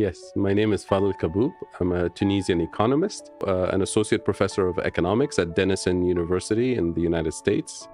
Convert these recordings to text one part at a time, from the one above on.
Yes, my name is Fadel Kaboub. I'm a Tunisian economist, an associate professor of economics at Denison University in the United States.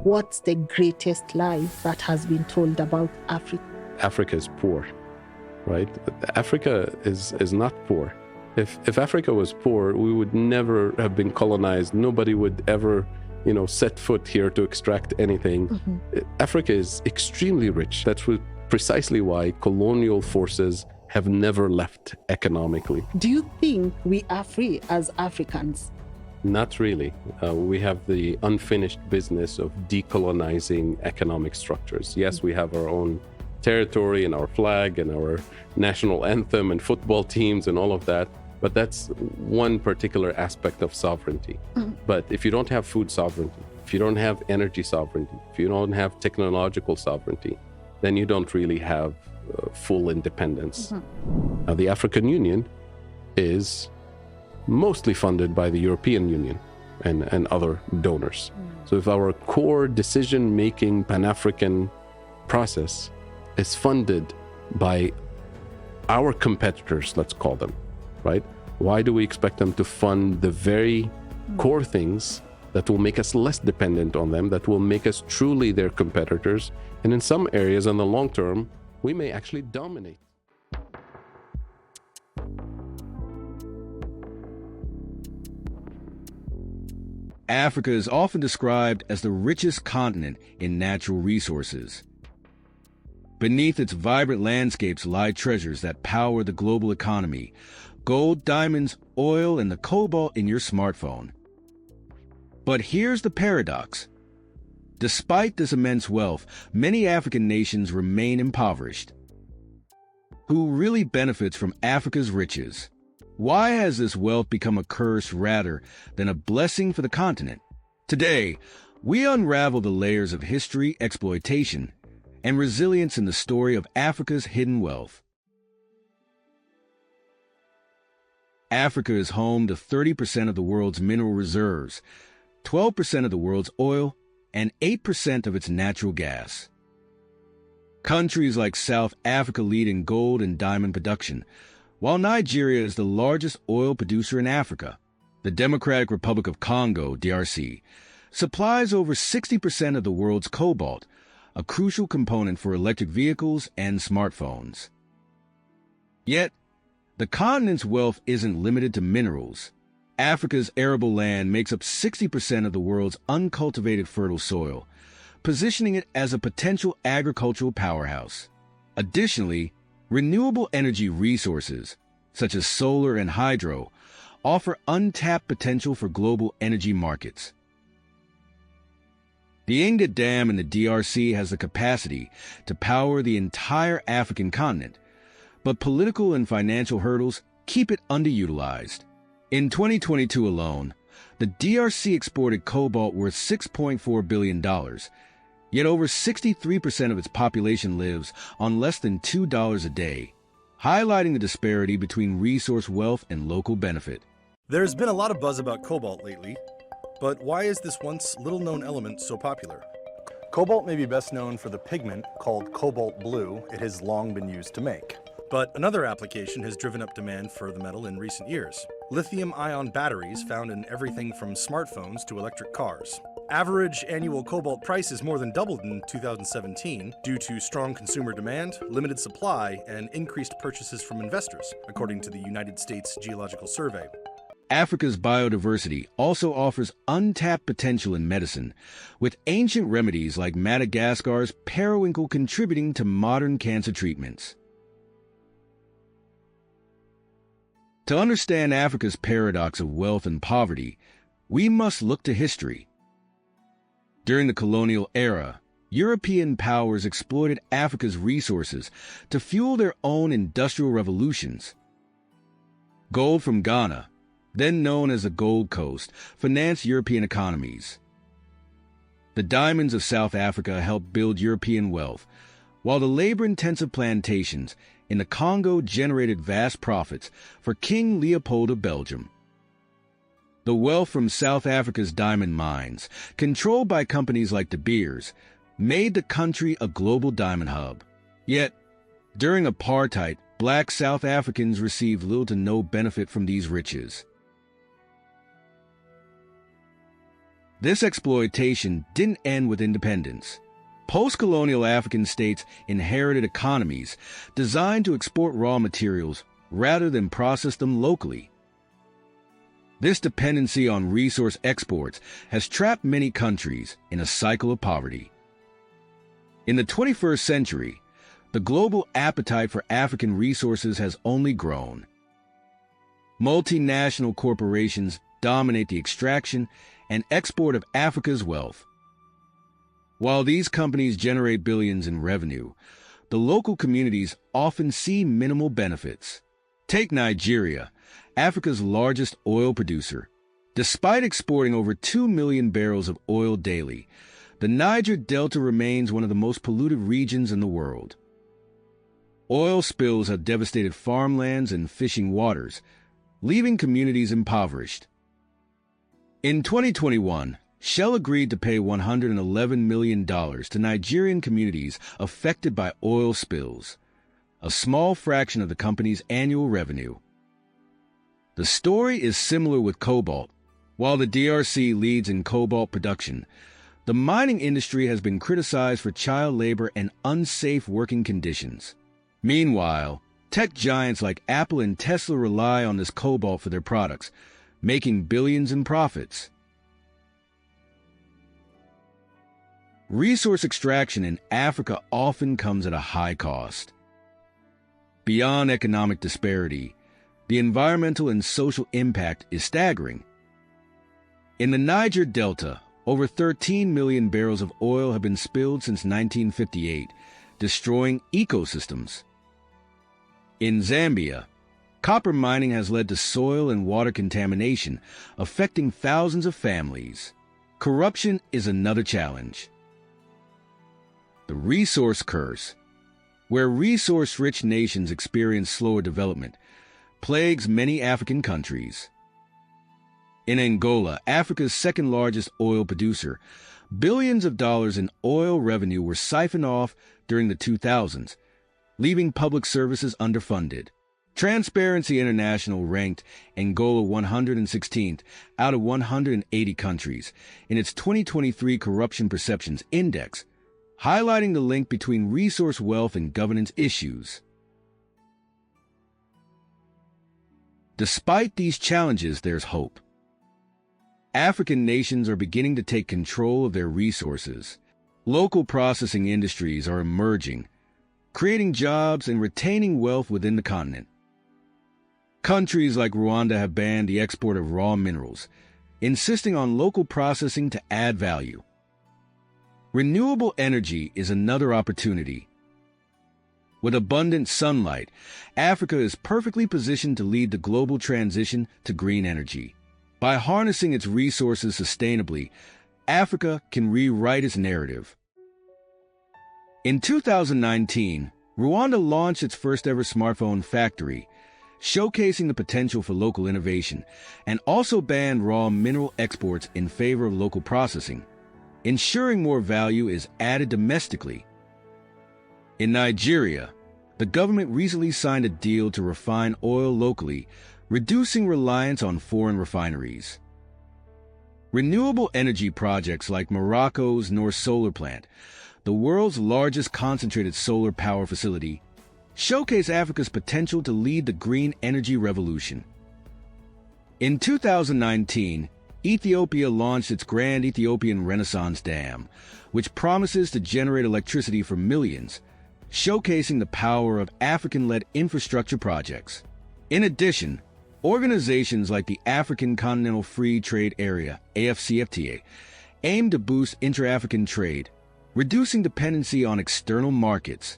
What's the greatest lie that has been told about Africa? Africa is poor, right? Africa is not poor. If Africa was poor, we would never have been colonized. Nobody would ever, set foot here to extract anything. Africa is extremely rich. That's precisely why colonial forces have never left economically. Do you think we are free as Africans? Not really. We have the unfinished business of decolonizing economic structures. Yes, we have our own territory and our flag and our national anthem and football teams and all of that. But that's one particular aspect of sovereignty. But if you don't have food sovereignty, if you don't have energy sovereignty, if you don't have technological sovereignty, then you don't really have full independence. Now, the African Union is mostly funded by the European Union and other donors. So if our core decision-making Pan-African process is funded by our competitors, let's call them, right? Why do we expect them to fund the very core things that will make us less dependent on them, that will make us truly their competitors? And in some areas, in the long term, we may actually dominate. Africa is often described as the richest continent in natural resources. Beneath its vibrant landscapes lie treasures that power the global economy: gold, diamonds, oil, and the cobalt in your smartphone. But here's the paradox. Despite this immense wealth, many African nations remain impoverished. Who really benefits from Africa's riches? Why has this wealth become a curse rather than a blessing for the continent? Today, we unravel the layers of history, exploitation, and resilience in the story of Africa's hidden wealth. Africa is home to 30% of the world's mineral reserves, 12% of the world's oil, and 8% of its natural gas. Countries like South Africa lead in gold and diamond production, while Nigeria is the largest oil producer in Africa. The Democratic Republic of Congo, DRC, supplies over 60% of the world's cobalt, a crucial component for electric vehicles and smartphones. Yet, the continent's wealth isn't limited to minerals. Africa's arable land makes up 60% of the world's uncultivated fertile soil, positioning it as a potential agricultural powerhouse. Additionally, renewable energy resources, such as solar and hydro, offer untapped potential for global energy markets. The Inga Dam in the DRC has the capacity to power the entire African continent, but political and financial hurdles keep it underutilized. In 2022 alone, the DRC exported cobalt worth $6.4 billion, yet over 63% of its population lives on less than $2 a day, highlighting the disparity between resource wealth and local benefit. There's been a lot of buzz about cobalt lately, but why is this once little-known element so popular? Cobalt may be best known for the pigment called cobalt blue it has long been used to make. But another application has driven up demand for the metal in recent years: lithium-ion batteries found in everything from smartphones to electric cars. Average annual cobalt prices more than doubled in 2017 due to strong consumer demand, limited supply, and increased purchases from investors, according to the United States Geological Survey. Africa's biodiversity also offers untapped potential in medicine, with ancient remedies like Madagascar's periwinkle contributing to modern cancer treatments. To understand Africa's paradox of wealth and poverty, we must look to history. During the colonial era, European powers exploited Africa's resources to fuel their own industrial revolutions. Gold from Ghana, then known as the Gold Coast, financed European economies. The diamonds of South Africa helped build European wealth, while the labor-intensive plantations in the Congo generated vast profits for King Leopold of Belgium. The wealth from South Africa's diamond mines, controlled by companies like De Beers, made the country a global diamond hub. Yet, during apartheid, black South Africans received little to no benefit from these riches. This exploitation didn't end with independence. Post-colonial African states inherited economies designed to export raw materials rather than process them locally. This dependency on resource exports has trapped many countries in a cycle of poverty. In the 21st century, the global appetite for African resources has only grown. Multinational corporations dominate the extraction and export of Africa's wealth. While these companies generate billions in revenue, the local communities often see minimal benefits. Take Nigeria, Africa's largest oil producer. Despite exporting over 2 million barrels of oil daily, the Niger Delta remains one of the most polluted regions in the world. Oil spills have devastated farmlands and fishing waters, leaving communities impoverished. In 2021, Shell agreed to pay $111 million to Nigerian communities affected by oil spills, a small fraction of the company's annual revenue. The story is similar with Cobalt. While the DRC leads in cobalt production, the mining industry has been criticized for child labor and unsafe working conditions. Meanwhile, tech giants like Apple and Tesla rely on this cobalt for their products, making billions in profits. Resource extraction in Africa often comes at a high cost. Beyond economic disparity, the environmental and social impact is staggering. In the Niger Delta, over 13 million barrels of oil have been spilled since 1958, destroying ecosystems. In Zambia, copper mining has led to soil and water contamination, affecting thousands of families. Corruption is another challenge. The resource curse, where resource-rich nations experience slower development, plagues many African countries. In Angola, Africa's second-largest oil producer, billions of dollars in oil revenue were siphoned off during the 2000s, leaving public services underfunded. Transparency International ranked Angola 116th out of 180 countries in its 2023 Corruption Perceptions Index, highlighting the link between resource wealth and governance issues. Despite these challenges, there's hope. African nations are beginning to take control of their resources. Local processing industries are emerging, creating jobs and retaining wealth within the continent. Countries like Rwanda have banned the export of raw minerals, insisting on local processing to add value. Renewable energy is another opportunity. With abundant sunlight, Africa is perfectly positioned to lead the global transition to green energy. By harnessing its resources sustainably, Africa can rewrite its narrative. In 2019, Rwanda launched its first-ever smartphone factory, showcasing the potential for local innovation, and also banned raw mineral exports in favor of local processing, ensuring more value is added domestically. In Nigeria, the government recently signed a deal to refine oil locally, reducing reliance on foreign refineries. Renewable energy projects like Morocco's North Solar Plant, the world's largest concentrated solar power facility, showcase Africa's potential to lead the green energy revolution. In 2019, Ethiopia launched its Grand Ethiopian Renaissance Dam, which promises to generate electricity for millions, showcasing the power of African-led infrastructure projects. In addition, organizations like the African Continental Free Trade Area, AfCFTA, aim to boost intra-African trade, reducing dependency on external markets.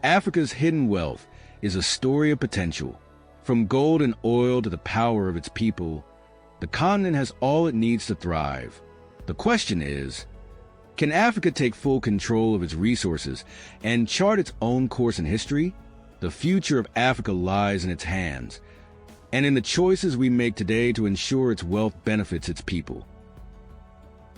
Africa's hidden wealth is a story of potential. From gold and oil to the power of its people, the continent has all it needs to thrive. The question is, can Africa take full control of its resources and chart its own course in history? The future of Africa lies in its hands, and in the choices we make today to ensure its wealth benefits its people.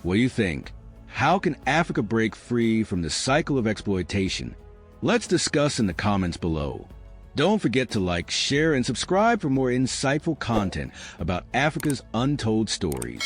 What do you think? How can Africa break free from the cycle of exploitation? Let's discuss in the comments below. Don't forget to like, share, and subscribe for more insightful content about Africa's untold stories.